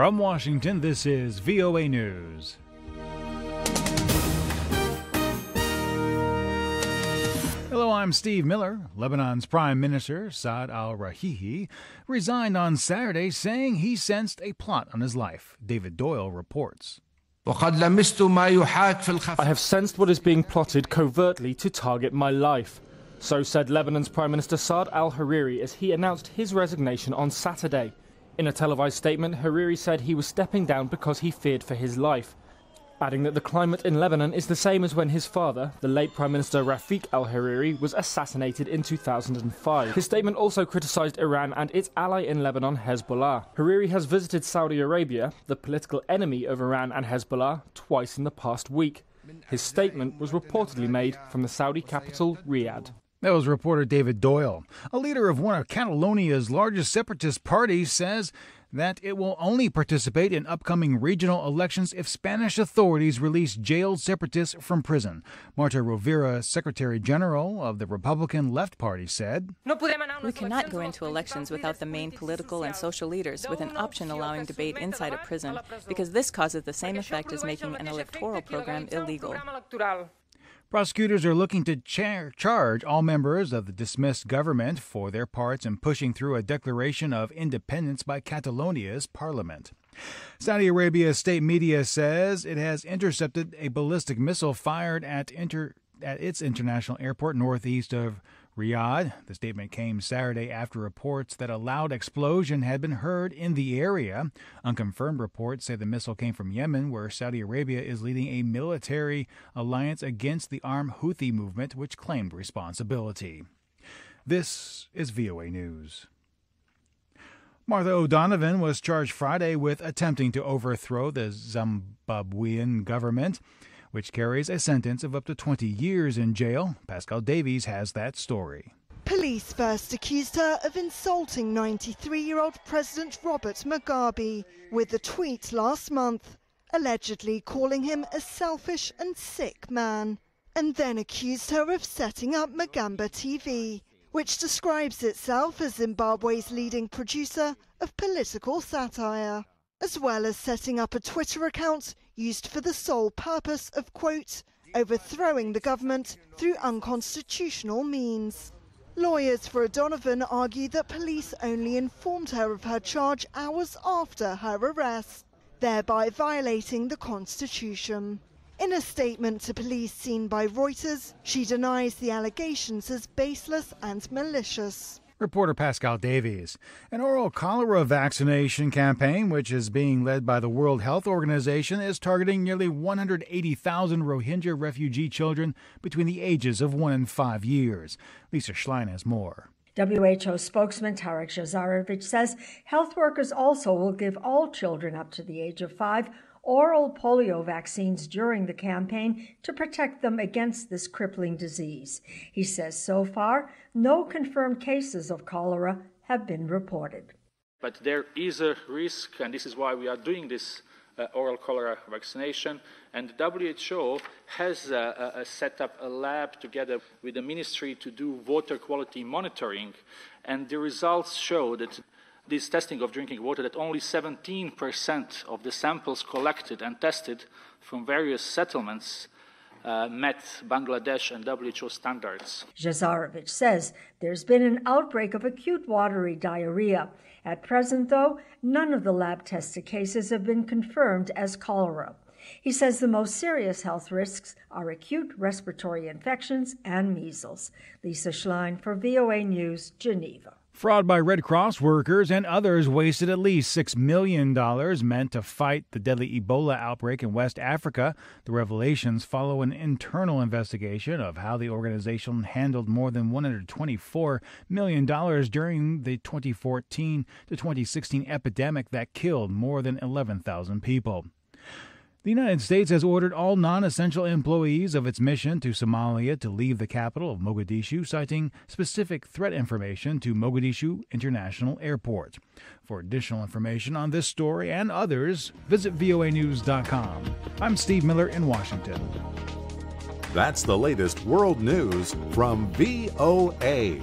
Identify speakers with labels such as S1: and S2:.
S1: From Washington, this is VOA News. Hello, I'm Steve Miller. Lebanon's Prime Minister, Saad al-Hariri, resigned on Saturday, saying he sensed a plot on his life. David Doyle reports.
S2: I have sensed what is being plotted covertly to target my life. So said Lebanon's Prime Minister Saad al-Hariri as he announced his resignation on Saturday. In a televised statement, Hariri said he was stepping down because he feared for his life, adding that the climate in Lebanon is the same as when his father, the late Prime Minister Rafik al-Hariri, was assassinated in 2005. His statement also criticised Iran and its ally in Lebanon, Hezbollah. Hariri has visited Saudi Arabia, the political enemy of Iran and Hezbollah, twice in the past week. His statement was reportedly made from the Saudi capital, Riyadh.
S1: That was reporter David Doyle. A leader of one of Catalonia's largest separatist parties says that it will only participate in upcoming regional elections if Spanish authorities release jailed separatists from prison. Marta Rovira, Secretary General of the Republican Left Party, said,
S3: "We cannot go into elections without the main political and social leaders, with an option allowing debate inside a prison, because this causes the same effect as making an electoral program illegal."
S1: Prosecutors are looking to charge all members of the dismissed government for their parts in pushing through a declaration of independence by Catalonia's parliament. Saudi Arabia's state media says it has intercepted a ballistic missile fired at its international airport northeast of Riyadh. The statement came Saturday after reports that a loud explosion had been heard in the area. Unconfirmed reports say the missile came from Yemen, where Saudi Arabia is leading a military alliance against the armed Houthi movement, which claimed responsibility. This is VOA News. Martha O'Donovan was charged Friday with attempting to overthrow the Zimbabwean government, which carries a sentence of up to 20 years in jail. Pascal Davies has that story.
S4: Police first accused her of insulting 93-year-old President Robert Mugabe with a tweet last month, allegedly calling him a selfish and sick man, and then accused her of setting up Magamba TV, which describes itself as Zimbabwe's leading producer of political satire, as well as setting up a Twitter account used for the sole purpose of, quote, overthrowing the government through unconstitutional means. Lawyers for O'Donovan argue that police only informed her of her charge hours after her arrest, thereby violating the Constitution. In a statement to police seen by Reuters, she denies the allegations as baseless and malicious.
S1: Reporter Pascal Davies. An oral cholera vaccination campaign, which is being led by the World Health Organization, is targeting nearly 180,000 Rohingya refugee children between the ages of 1 and 5 years. Lisa Schlein has more.
S5: WHO spokesman Tarek Jazarovic says health workers also will give all children up to the age of 5 oral polio vaccines during the campaign to protect them against this crippling disease. He says so far, no confirmed cases of cholera have been reported.
S6: But there is a risk, and this is why we are doing this oral cholera vaccination. And the WHO has set up a lab together with the ministry to do water quality monitoring. And the results show that this testing of drinking water, that only 17% of the samples collected and tested from various settlements met Bangladesh and WHO standards.
S5: Jazarovic says there's been an outbreak of acute watery diarrhea. At present, though, none of the lab-tested cases have been confirmed as cholera. He says the most serious health risks are acute respiratory infections and measles. Lisa Schlein for VOA News, Geneva.
S1: Fraud by Red Cross workers and others wasted at least $6 million meant to fight the deadly Ebola outbreak in West Africa. The revelations follow an internal investigation of how the organization handled more than $124 million during the 2014 to 2016 epidemic that killed more than 11,000 people. The United States has ordered all non-essential employees of its mission to Somalia to leave the capital of Mogadishu, citing specific threat information to Mogadishu International Airport. For additional information on this story and others, visit voanews.com. I'm Steve Miller in Washington.
S7: That's the latest world news from VOA.